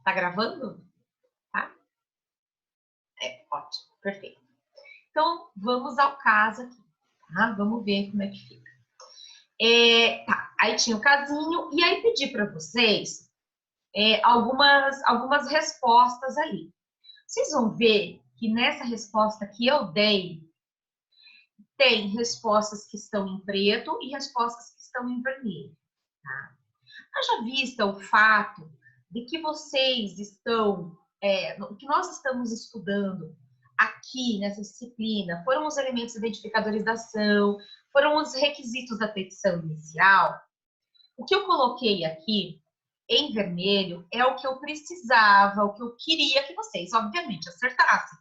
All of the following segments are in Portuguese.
Tá gravando? Tá? Ótimo, perfeito. Então, vamos ao caso aqui, tá? Vamos ver como é que fica. Tá, aí tinha o casinho, e aí pedi para vocês algumas respostas ali. Vocês vão ver que nessa resposta que eu dei, tem respostas que estão em preto e respostas que estão em vermelho, tá? Haja vista o fato de que vocês estão, que nós estamos estudando aqui nessa disciplina, foram os elementos identificadores da ação, foram os requisitos da petição inicial. O que eu coloquei aqui em vermelho é o que eu precisava, o que eu queria que vocês, obviamente, acertassem.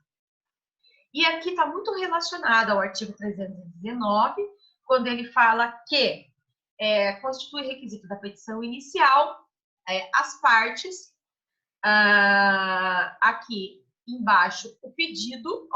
E aqui está muito relacionado ao artigo 319, quando ele fala que constitui requisito da petição inicial as partes, aqui embaixo o pedido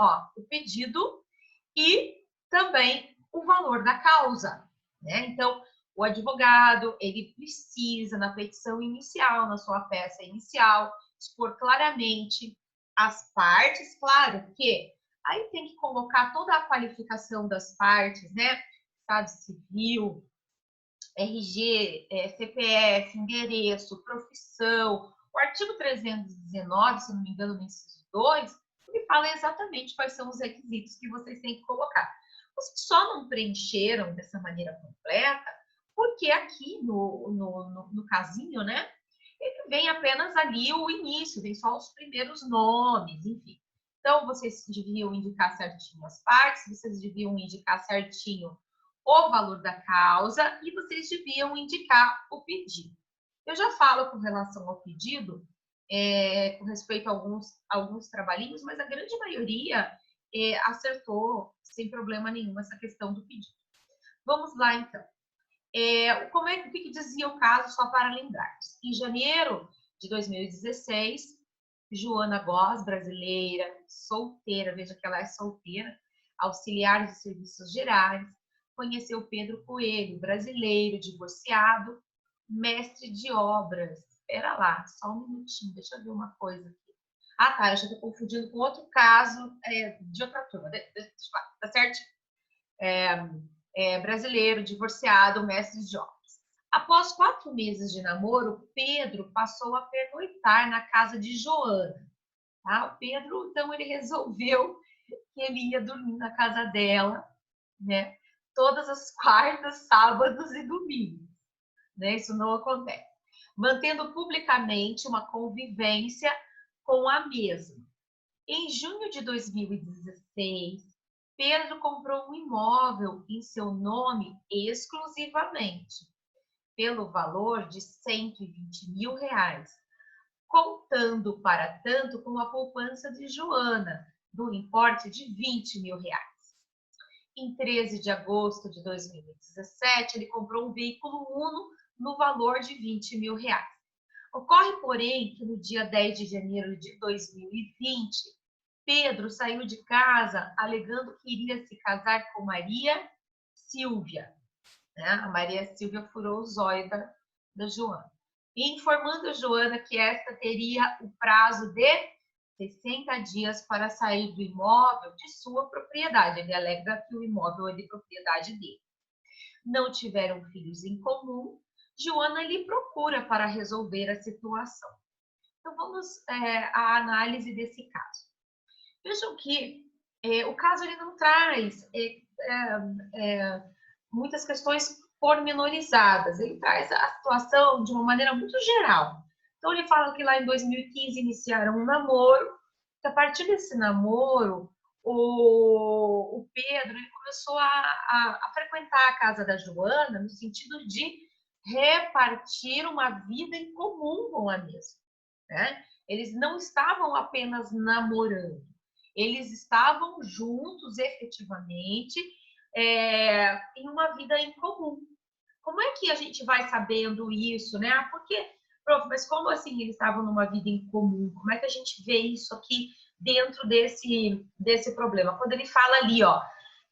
e também o valor da causa, né? Então, o advogado, ele precisa, na petição inicial, na sua peça inicial, expor claramente as partes, claro que aí tem que colocar toda a qualificação das partes, né? Estado civil, RG, CPF, endereço, profissão. O artigo 319, se não me engano, no inciso 2, ele fala exatamente quais são os requisitos que vocês têm que colocar. Vocês só não preencheram dessa maneira completa, porque aqui no casinho, né, ele vem apenas ali o início, vem só os primeiros nomes, enfim. Então, vocês deviam indicar certinho as partes, vocês deviam indicar certinho o valor da causa e vocês deviam indicar o pedido. Eu já falo com relação ao pedido, com respeito a alguns trabalhinhos, mas a grande maioria acertou sem problema nenhum essa questão do pedido. Vamos lá, então. O que dizia o caso, só para lembrar? Em janeiro de 2016, Joana Góes, brasileira, solteira, veja que ela é solteira, auxiliar de serviços gerais, conheceu Pedro Coelho, brasileiro, divorciado, mestre de obras. Espera lá, só um minutinho, deixa eu ver uma coisa aqui. Ah, tá, eu já estou confundindo com outro caso de outra turma. Tá certo? Brasileiro, divorciado, mestre de obras. Após 4 meses de namoro, Pedro passou a pernoitar na casa de Joana. Tá? O Pedro, então, ele resolveu que ele ia dormir na casa dela, né? Todas as quartas, sábados e domingos. Né? Isso não acontece. Mantendo publicamente uma convivência com a mesma. Em junho de 2016, Pedro comprou um imóvel em seu nome exclusivamente, pelo valor de R$120 mil, contando, para tanto, com a poupança de Joana, do importe de R$20 mil. Em 13 de agosto de 2017, ele comprou um veículo Uno no valor de R$20 mil. Ocorre, porém, que no dia 10 de janeiro de 2020, Pedro saiu de casa alegando que iria se casar com Maria Silvia. Né? A Maria Silvia furou o zóio da Joana. E informando a Joana que esta teria o prazo de 60 dias para sair do imóvel de sua propriedade. Ele alega que o imóvel é de propriedade dele. Não tiveram filhos em comum. Joana lhe procura para resolver a situação. Então, vamos à análise desse caso. Vejam que o caso ele não traz muitas questões pormenorizadas. Ele traz a situação de uma maneira muito geral. Então, ele fala que lá em 2015 iniciaram um namoro, que a partir desse namoro, o Pedro ele começou a frequentar a casa da Joana no sentido de repartir uma vida em comum com a mesma. Né? Eles não estavam apenas namorando, eles estavam juntos efetivamente em uma vida em comum. Como é que a gente vai sabendo isso, né? Porque, prof, mas como assim eles estavam numa vida em comum? Como é que a gente vê isso aqui dentro desse problema? Quando ele fala ali, ó,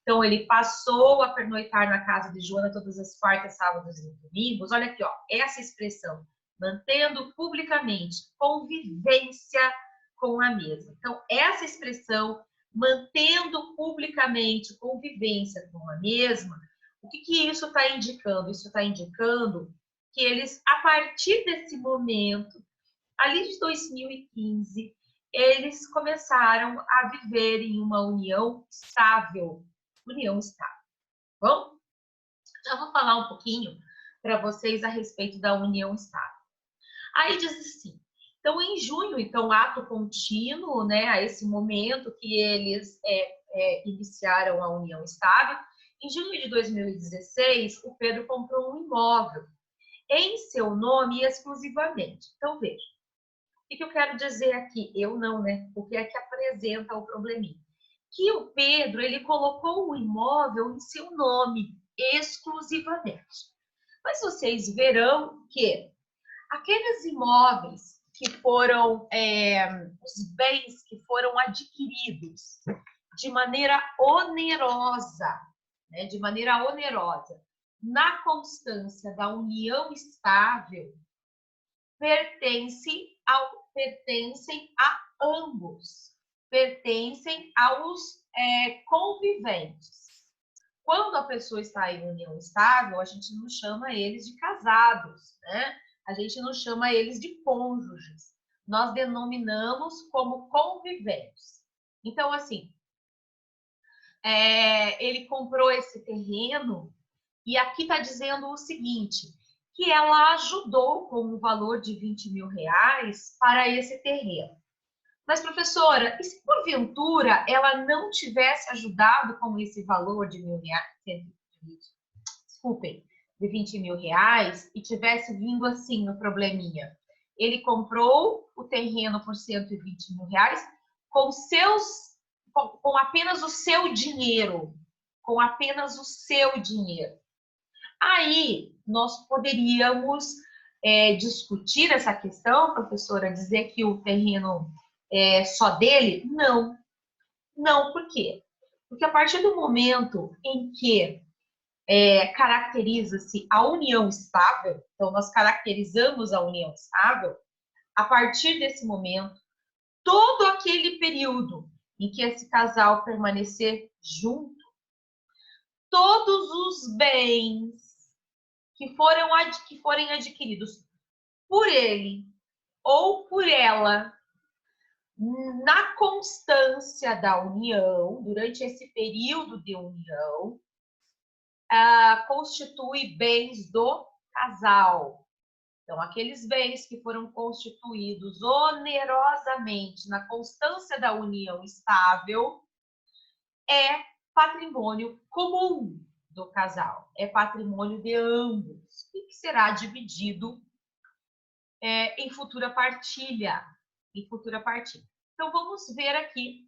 então ele passou a pernoitar na casa de Joana todas as quartas, sábados e domingos. Olha aqui, ó, essa expressão mantendo publicamente convivência com a mesma. Então, essa expressão, mantendo publicamente convivência com a mesma, o que isso está indicando? Isso está indicando que eles, a partir desse momento, ali de 2015, eles começaram a viver em uma união estável. União estável. Bom, já vou falar um pouquinho para vocês a respeito da união estável. Aí diz assim, então em junho, então ato contínuo, né, a esse momento que eles iniciaram a união estável, em junho de 2016, o Pedro comprou um imóvel em seu nome exclusivamente. Então veja, o que eu quero dizer aqui? Eu não, né? O que é que apresenta o probleminha? Que o Pedro, ele colocou o imóvel em seu nome exclusivamente. Mas vocês verão que aqueles imóveis que foram, os bens que foram adquiridos de maneira onerosa, né, de maneira onerosa, na constância da união estável, pertencem a ambos, pertencem aos conviventes. Quando a pessoa está em união estável, a gente não chama eles de casados, né? A gente não chama eles de cônjuges. Nós denominamos como conviventes. Então, assim, ele comprou esse terreno e aqui está dizendo o seguinte, que ela ajudou com um valor de 20 mil reais para esse terreno. Mas, professora, e se porventura ela não tivesse ajudado com esse valor de de 20 mil reais e tivesse vindo assim no probleminha? Ele comprou o terreno por 120 mil reais com apenas o seu dinheiro. Com apenas o seu dinheiro. Aí, nós poderíamos discutir essa questão, professora, dizer que o terreno é só dele? Não. Não, por quê? Porque a partir do momento em que caracteriza-se a união estável, então nós caracterizamos a união estável, a partir desse momento, todo aquele período em que esse casal permanecer junto, todos os bens que forem adquiridos por ele ou por ela na constância da união, durante esse período de união, constitui bens do casal. Então, aqueles bens que foram constituídos onerosamente na constância da união estável é patrimônio comum do casal, é patrimônio de ambos e que será dividido em futura partilha. Então, vamos ver aqui.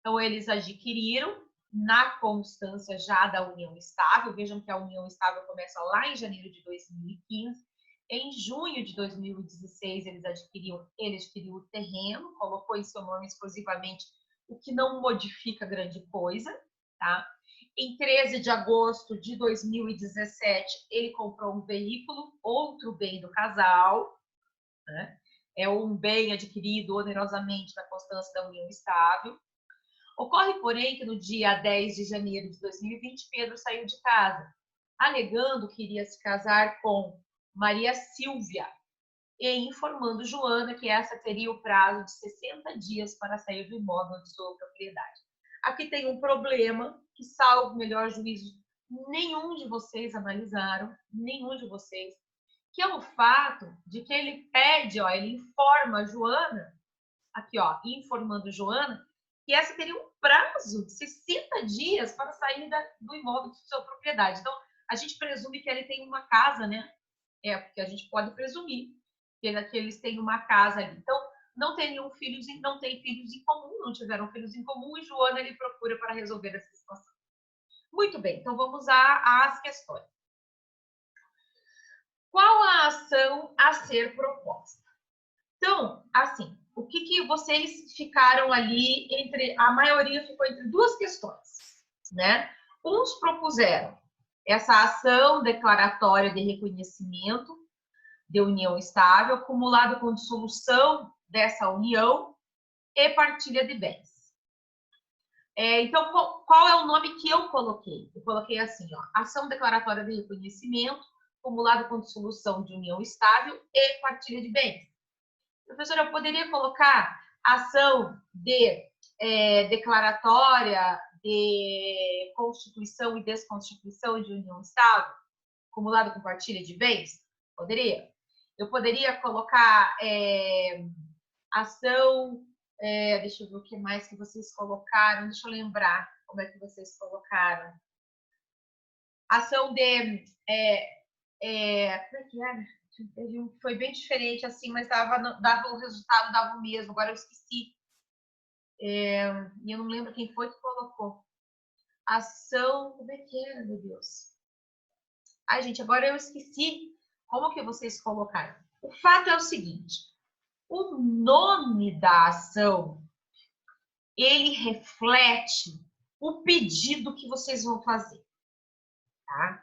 Então, eles adquiriram na constância já da união estável. Vejam que a união estável começa lá em janeiro de 2015. Em junho de 2016, eles adquiriram o terreno, colocou em seu nome exclusivamente, o que não modifica grande coisa, tá? Em 13 de agosto de 2017, ele comprou um veículo, outro bem do casal, né? É um bem adquirido onerosamente na constância da união estável. Ocorre, porém, que no dia 10 de janeiro de 2020, Pedro saiu de casa, alegando que iria se casar com Maria Silvia e informando Joana que essa teria o prazo de 60 dias para sair do imóvel de sua propriedade. Aqui tem um problema que, salvo melhor juízo, nenhum de vocês analisaram, nenhum de vocês, que é o fato de que ele pede, ele informa a Joana, aqui, informando Joana, que essa teria um prazo de 60 dias para sair do imóvel de sua propriedade. Então, a gente presume que ele tem uma casa, né? Porque a gente pode presumir que eles têm uma casa ali. Então, não tem filhos em comum, não tiveram filhos em comum, e Joana ele procura para resolver essa situação. Muito bem, então vamos às questões. Qual a ação a ser proposta? Então, assim, o que vocês ficaram ali a maioria ficou entre duas questões, né? Uns propuseram essa ação declaratória de reconhecimento de união estável, acumulado com dissolução dessa união e partilha de bens. Então, qual é o nome que eu coloquei? Eu coloquei assim, ó, ação declaratória de reconhecimento, acumulado com dissolução de união estável e partilha de bens. Professora, eu poderia colocar ação de declaratória de constituição e desconstituição de união estável, acumulado com partilha de bens? Poderia. Eu poderia colocar ação... deixa eu ver o que mais que vocês colocaram. Deixa eu lembrar como é que vocês colocaram. Ação de... como é que era? Foi bem diferente assim, mas dava o resultado, dava o mesmo. Agora eu esqueci. E eu não lembro quem foi que colocou. Ação... Como é que era, meu Deus? Ai, gente, agora eu esqueci como que vocês colocaram. O fato é o seguinte. O nome da ação, ele reflete o pedido que vocês vão fazer, tá?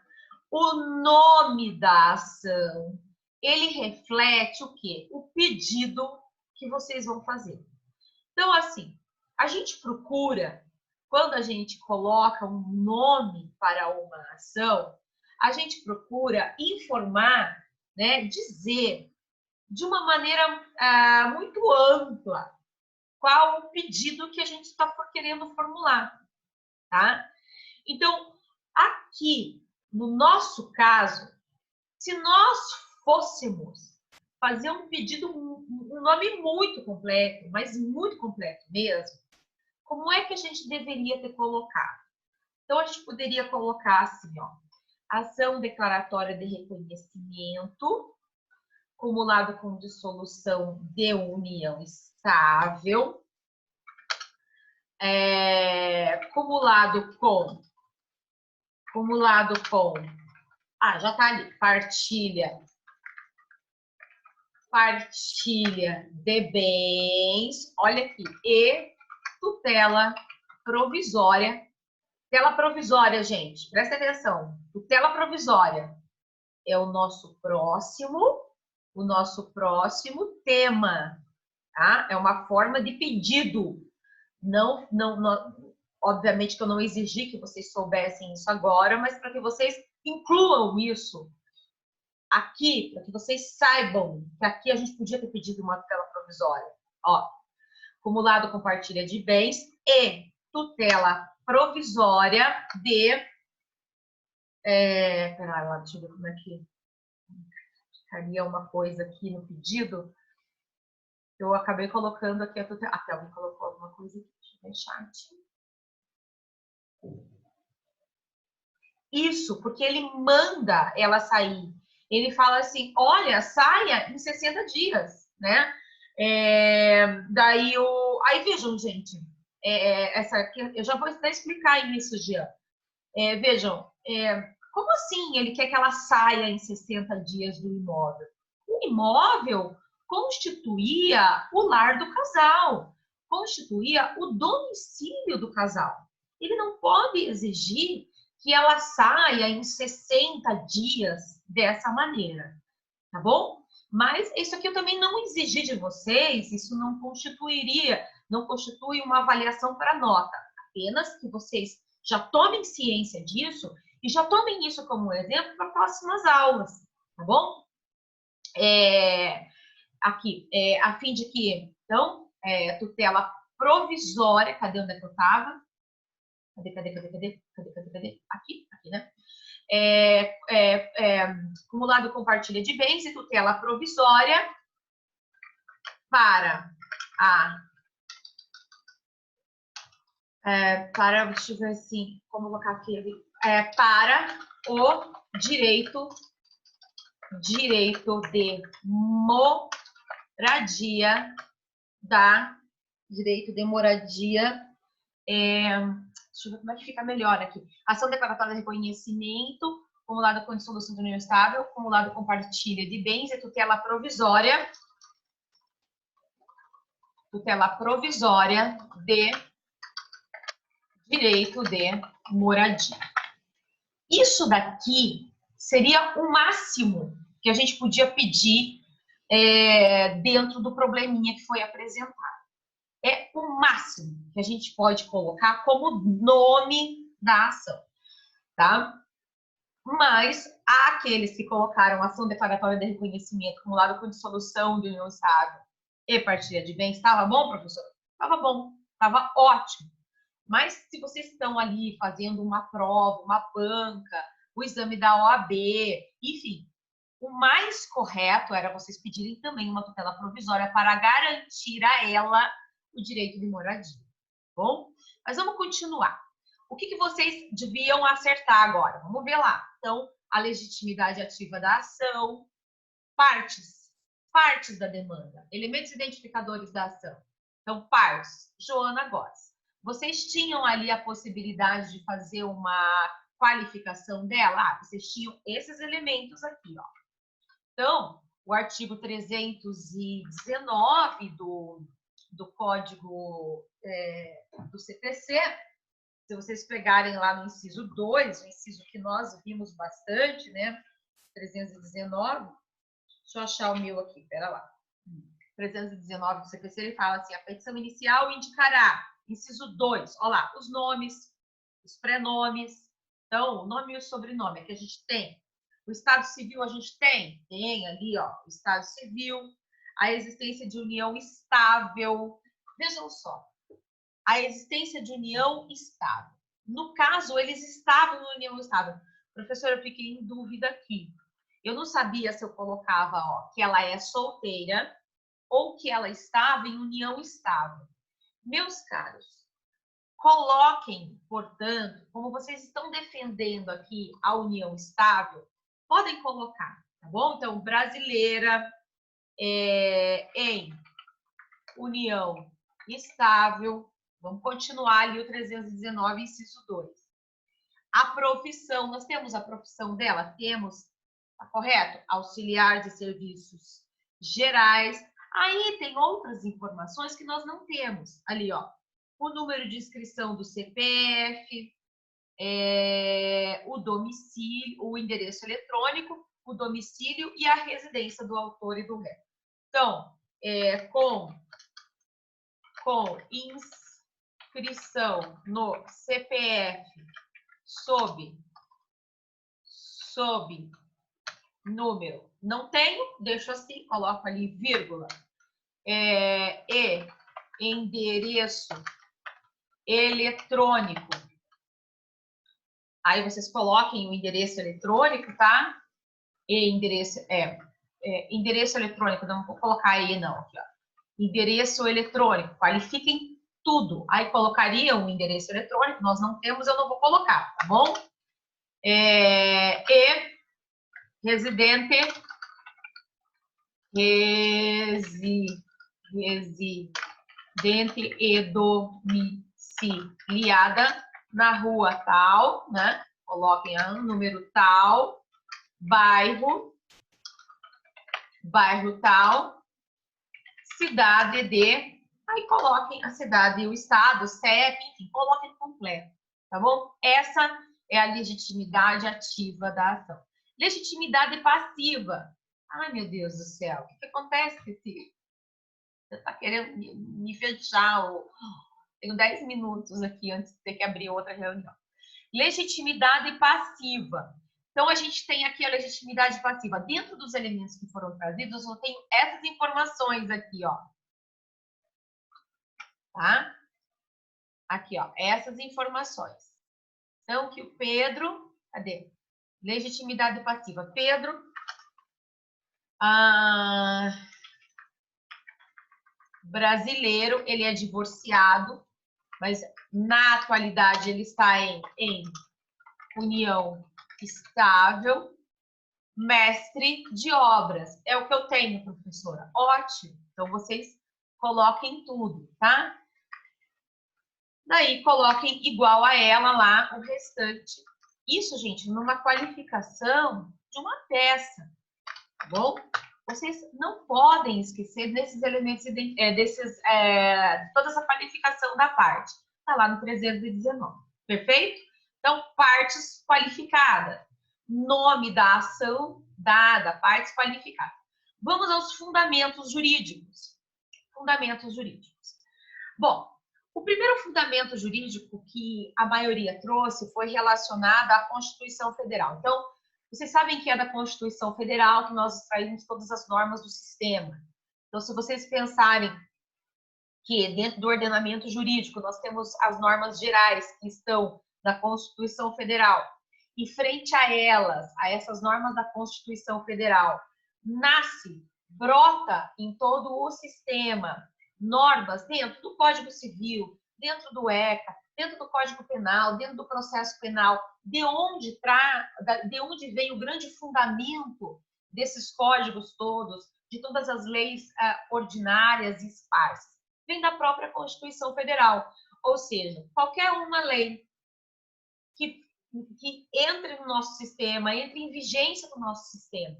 O nome da ação, ele reflete o quê? O pedido que vocês vão fazer. Então, assim, a gente procura, quando a gente coloca um nome para uma ação, a gente procura informar, né, dizer de uma maneira muito ampla qual o pedido que a gente está querendo formular, tá? Então, aqui, no nosso caso, se nós fôssemos fazer um pedido, um nome muito completo, mas muito completo mesmo, como é que a gente deveria ter colocado? Então, a gente poderia colocar assim, ó, ação declaratória de reconhecimento, acumulado com dissolução de união estável, acumulado com, já tá ali, partilha de bens, olha aqui, e tutela provisória. Tutela provisória, gente, presta atenção, tutela provisória é o nosso próximo tema, tá? É uma forma de pedido. Não, obviamente que eu não exigi que vocês soubessem isso agora, mas para que vocês incluam isso aqui, para que vocês saibam que aqui a gente podia ter pedido uma tutela provisória. Ó, acumulado com partilha de bens e tutela provisória de... peraí, deixa eu ver como é que ficaria uma coisa aqui no pedido. Eu acabei colocando aqui a tutela... Até alguém colocou alguma coisa aqui, deixa eu ver no chat. Isso, porque ele manda ela sair. Ele fala assim, olha, saia em 60 dias, né? Aí vejam, gente, essa aqui, eu já vou até explicar isso, Jean. Vejam, como assim ele quer que ela saia em 60 dias do imóvel? O imóvel constituía o lar do casal, constituía o domicílio do casal. Ele não pode exigir que ela saia em 60 dias dessa maneira, tá bom? Mas isso aqui eu também não exigi de vocês, isso não constitui uma avaliação para nota, apenas que vocês já tomem ciência disso e já tomem isso como exemplo para próximas aulas, tá bom? Aqui, a fim de que, então, tutela provisória, cadê onde é que eu estava? Cadê? Aqui, né? Acumulado com partilha de bens e tutela provisória para deixa eu ver assim, como colocar aqui, para o direito de moradia deixa eu ver como é que fica melhor aqui. Ação declaratória de reconhecimento, acumulado com dissolução de união estável, acumulado com partilha de bens e tutela provisória de direito de moradia. Isso daqui seria o máximo que a gente podia pedir dentro do probleminha que foi apresentado. É o máximo que a gente pode colocar como nome da ação, tá? Mas há aqueles que colocaram ação declaratória de reconhecimento acumulado com dissolução de união estável e partilha de bens. Estava bom, professor? Estava bom, estava ótimo. Mas se vocês estão ali fazendo uma prova, uma banca, o exame da OAB, enfim, o mais correto era vocês pedirem também uma tutela provisória para garantir a ela o direito de moradia. Bom, mas vamos continuar. O que vocês deviam acertar agora? Vamos ver lá. Então, a legitimidade ativa da ação, partes da demanda, elementos identificadores da ação. Então, partes, Joana Góes. Vocês tinham ali a possibilidade de fazer uma qualificação dela? Vocês tinham esses elementos aqui, ó. Então, o artigo 319 do Código do CPC, se vocês pegarem lá no inciso 2, o inciso que nós vimos bastante, né? 319, deixa eu achar o meu aqui, pera lá. 319 do CPC, ele fala assim, a petição inicial indicará, inciso 2, olha lá, os nomes, os prenomes, então, o nome e o sobrenome é que a gente tem. O Estado Civil a gente tem ali, ó, o Estado Civil, a existência de união estável. Vejam só, a existência de união estável. No caso, eles estavam em união estável. Professor, eu fiquei em dúvida aqui. Eu não sabia se eu colocava, ó, que ela é solteira ou que ela estava em união estável. Meus caros, coloquem, portanto, como vocês estão defendendo aqui a união estável, podem colocar, tá bom? Então, brasileira em união estável. Vamos continuar ali o 319, inciso 2. A profissão, nós temos a profissão dela? Temos, tá correto? Auxiliar de serviços gerais. Aí tem outras informações que nós não temos. Ali, ó, o número de inscrição do CPF, o domicílio, o endereço eletrônico, o domicílio e a residência do autor e do réu. Então, com inscrição no CPF sob número, não tenho, deixo assim, coloco ali vírgula, e endereço eletrônico. Aí vocês coloquem o endereço eletrônico, tá? E endereço, endereço eletrônico, não vou colocar aí não, aqui, ó. Endereço eletrônico, qualifiquem tudo. Aí colocariam o endereço eletrônico, nós não temos, eu não vou colocar, tá bom? E residente e domiciliada na rua tal, né? Coloquem o número tal, bairro tal, cidade de, aí coloquem a cidade e o estado, CEP, enfim, coloquem completo, tá bom? Essa é a legitimidade ativa da ação. Legitimidade passiva. Ai, meu Deus do céu, o que acontece, Ceci? Você está querendo me fechar? Tenho 10 minutos aqui antes de ter que abrir outra reunião. Legitimidade passiva. Então, a gente tem aqui a legitimidade passiva. Dentro dos elementos que foram trazidos, eu tenho essas informações aqui, ó. Tá? Aqui, ó, essas informações. Então, que o Pedro... Cadê? Legitimidade passiva. Pedro... brasileiro, ele é divorciado, mas na atualidade ele está em união estável, mestre de obras. É o que eu tenho, professora. Ótimo. Então, vocês coloquem tudo, tá? Daí, coloquem igual a ela lá o restante. Isso, gente, numa qualificação de uma peça, tá bom? Vocês não podem esquecer desses elementos, toda essa qualificação da parte. Está lá no 319, perfeito? Então, partes qualificadas. nome da ação dada, partes qualificadas. Vamos aos fundamentos jurídicos. Fundamentos jurídicos. Bom, o primeiro fundamento jurídico que a maioria trouxe foi relacionado à Constituição Federal. Então, vocês sabem que é da Constituição Federal que nós extraímos todas as normas do sistema. Então, se vocês pensarem que dentro do ordenamento jurídico nós temos as normas gerais que estão na Constituição Federal, e frente a elas, a essas normas da Constituição Federal, brota em todo o sistema normas dentro do Código Civil, dentro do ECA, dentro do Código Penal, dentro do processo penal, de onde vem o grande fundamento desses códigos todos, de todas as leis ordinárias e esparsas? Vem da própria Constituição Federal. Ou seja, qualquer uma lei que entre no nosso sistema, entre em vigência no nosso sistema,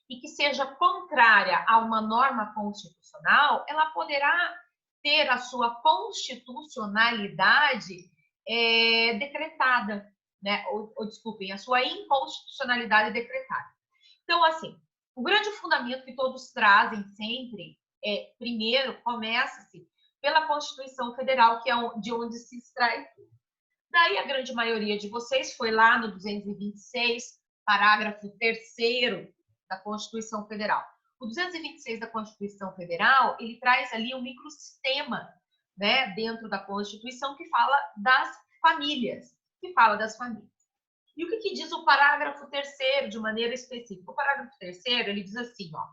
e que seja contrária a uma norma constitucional, ela poderá ter a sua constitucionalidade decretada, né? Desculpem, a sua inconstitucionalidade decretada. Então, assim, o grande fundamento que todos trazem sempre primeiro, começa-se pela Constituição Federal, que é de onde se extrai tudo. Daí a grande maioria de vocês foi lá no 226, parágrafo 3º da Constituição Federal. O 226 da Constituição Federal, ele traz ali um microsistema, né, dentro da Constituição que fala das famílias, E o que diz o parágrafo 3º de maneira específica? O parágrafo 3º, ele diz assim, ó,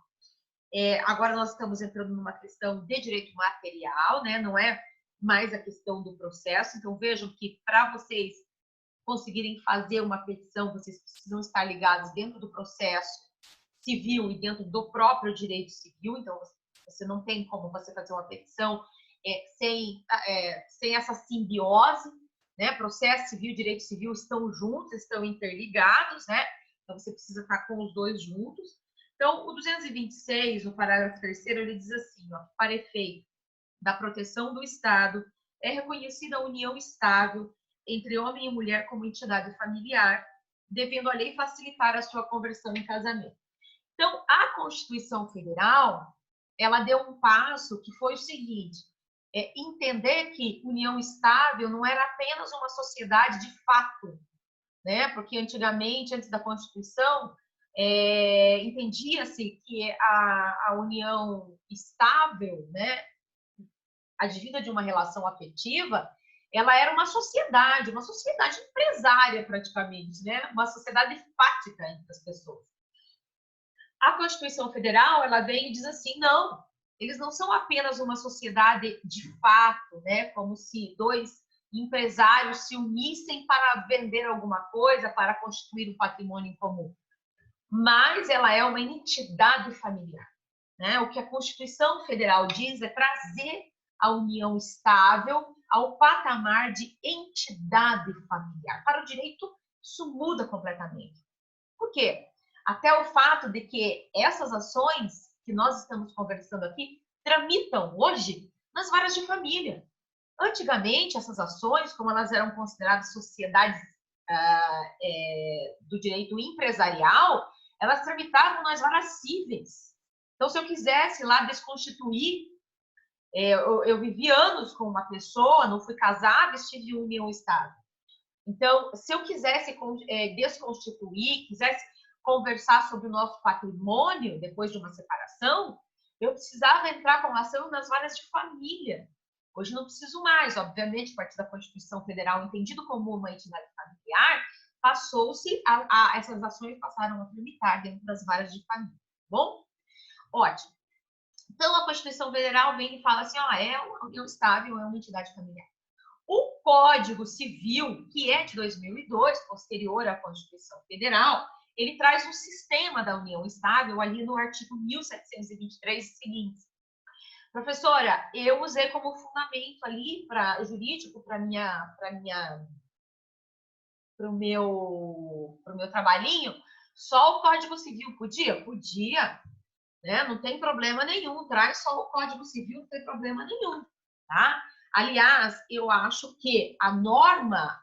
agora nós estamos entrando numa questão de direito material, né, não é mais a questão do processo. Então, vejam que para vocês conseguirem fazer uma petição, vocês precisam estar ligados dentro do processo civil e dentro do próprio direito civil. Então, você não tem como você fazer uma petição sem essa simbiose, né? Processo civil e direito civil estão juntos, estão interligados, né? Então, você precisa estar com os dois juntos. Então, o 226, no parágrafo 3º, ele diz assim, ó, para efeito da proteção do Estado, é reconhecida a união estável entre homem e mulher como entidade familiar, devendo a lei facilitar a sua conversão em casamento. Então, a Constituição Federal, ela deu um passo que foi o seguinte, entender que união estável não era apenas uma sociedade de fato, né? Porque antigamente, antes da Constituição, entendia-se que a união estável, né, advinda de uma relação afetiva, ela era uma sociedade empresária praticamente, né? Uma sociedade fática entre as pessoas. A Constituição Federal, ela vem e diz assim, não, eles não são apenas uma sociedade de fato, né? Como se dois empresários se unissem para vender alguma coisa, para constituir um patrimônio em comum. Mas ela é uma entidade familiar, né? O que a Constituição Federal diz é trazer a união estável ao patamar de entidade familiar. Para o direito, isso muda completamente. Por quê? Até o fato de que essas ações que nós estamos conversando aqui tramitam hoje nas varas de família. Antigamente, essas ações, como elas eram consideradas sociedades do direito empresarial, elas tramitavam nas varas cíveis. Então, se eu quisesse lá desconstituir, eu vivi anos com uma pessoa, não fui casada, estive em união estável. Então, se eu quisesse desconstituir, quisesse conversar sobre o nosso patrimônio depois de uma separação, eu precisava entrar com ação nas varas de família. Hoje não preciso mais, obviamente, a partir da Constituição Federal, entendido como uma entidade familiar, passou-se essas ações passaram a tramitar dentro das varas de família. Bom? Ótimo. Então, a Constituição Federal vem e fala assim, é uma união estável, é uma entidade familiar. O Código Civil, que é de 2002, posterior à Constituição Federal, ele traz um sistema da união estável ali no artigo 1723 e seguintes. Professora, eu usei como fundamento ali jurídico para o meu trabalhinho só o Código Civil. Podia? Podia. Né? Não tem problema nenhum, traz só o Código Civil, não tem problema nenhum, tá? Aliás, eu acho que a norma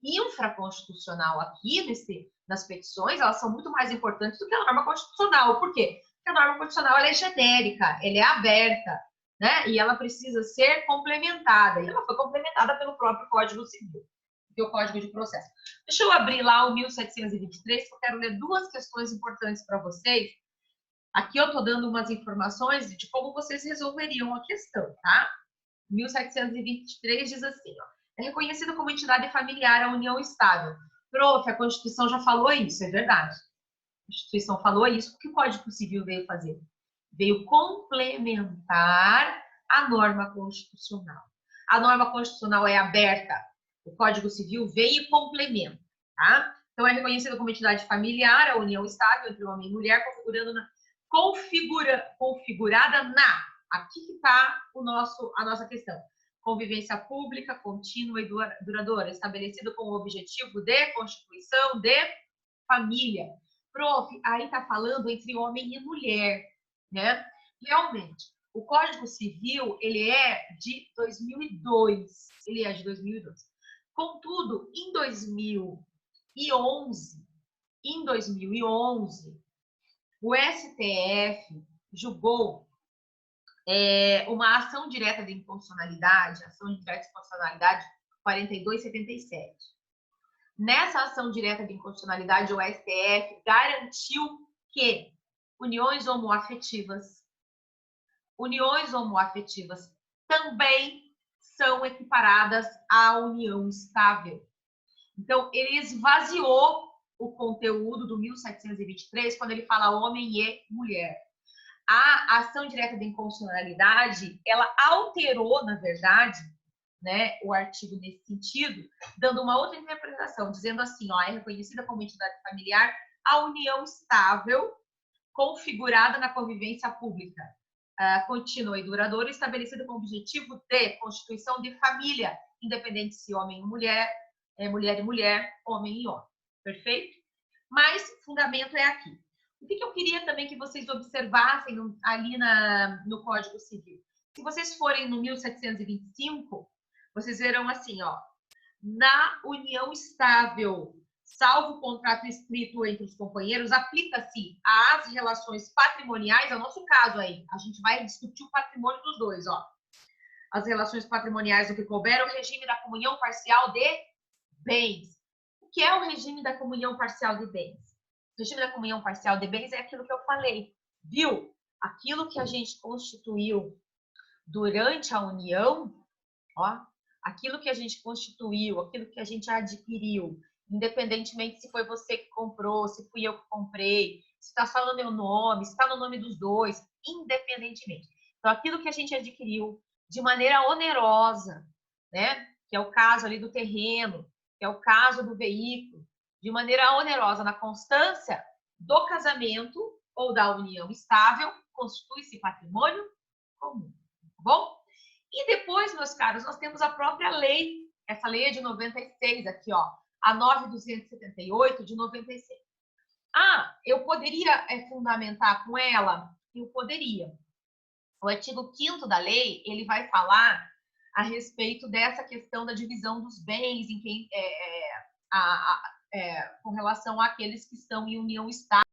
infraconstitucional aqui nas petições, elas são muito mais importantes do que a norma constitucional. Por quê? Porque a norma constitucional ela é genérica, ela é aberta, né? E ela precisa ser complementada. E ela foi complementada pelo próprio Código Civil, que é o Código de Processo. Deixa eu abrir lá o 1723, que eu quero ler duas questões importantes para vocês. Aqui eu estou dando umas informações de como vocês resolveriam a questão, tá? 1723 diz assim, ó, é reconhecida como entidade familiar a união estável. Prof, a Constituição já falou isso, é verdade. A Constituição falou isso, o que o Código Civil veio fazer? Veio complementar a norma constitucional. A norma constitucional é aberta, o Código Civil veio e complementa, tá? Então, é reconhecida como entidade familiar a união estável entre homem e mulher, configurada na... Aqui que está a nossa questão. Convivência pública, contínua e duradoura, estabelecido com o objetivo de constituição de família. Prof, aí está falando entre homem e mulher, né? Realmente, o Código Civil, ele é de 2002. Ele é de 2002. Contudo, em 2011, o STF julgou uma ação direta de inconstitucionalidade, 4277. Nessa ação direta de inconstitucionalidade, o STF garantiu que uniões homoafetivas também são equiparadas à união estável. Então, ele esvaziou o conteúdo do 1723 quando ele fala homem e mulher. A ação direta de inconstitucionalidade, ela alterou, na verdade, né, o artigo nesse sentido, dando uma outra interpretação, dizendo assim, ó, é reconhecida como entidade familiar a união estável configurada na convivência pública, contínua e duradoura, estabelecida com o objetivo de constituição de família, independente se homem e mulher, mulher e mulher, homem e homem. Perfeito? Mas o fundamento é aqui. O que eu queria também que vocês observassem ali no Código Civil? Se vocês forem no 1725, vocês verão assim, ó, na união estável, salvo o contrato escrito entre os companheiros, aplica-se às relações patrimoniais, é o nosso caso aí, a gente vai discutir o patrimônio dos dois, ó. As relações patrimoniais do que couber, o regime da comunhão parcial de bens. O que é o regime da comunhão parcial de bens? O regime da comunhão parcial de bens é aquilo que eu falei, viu? Aquilo que a gente constituiu durante a união, ó, aquilo que a gente constituiu, aquilo que a gente adquiriu, independentemente se foi você que comprou, se fui eu que comprei, se está só no meu nome, se está no nome dos dois, independentemente. Então, aquilo que a gente adquiriu de maneira onerosa, né? Que é o caso ali do terreno, que é o caso do veículo, de maneira onerosa na constância do casamento ou da união estável, constitui-se patrimônio comum, tá bom? E depois, meus caros, nós temos a própria lei, essa lei é de 96 aqui, ó, a 9.278 de 96. Ah, eu poderia fundamentar com ela? Eu poderia. O artigo 5º da lei, ele vai falar a respeito dessa questão da divisão dos bens em quem, com relação àqueles que estão em união estável.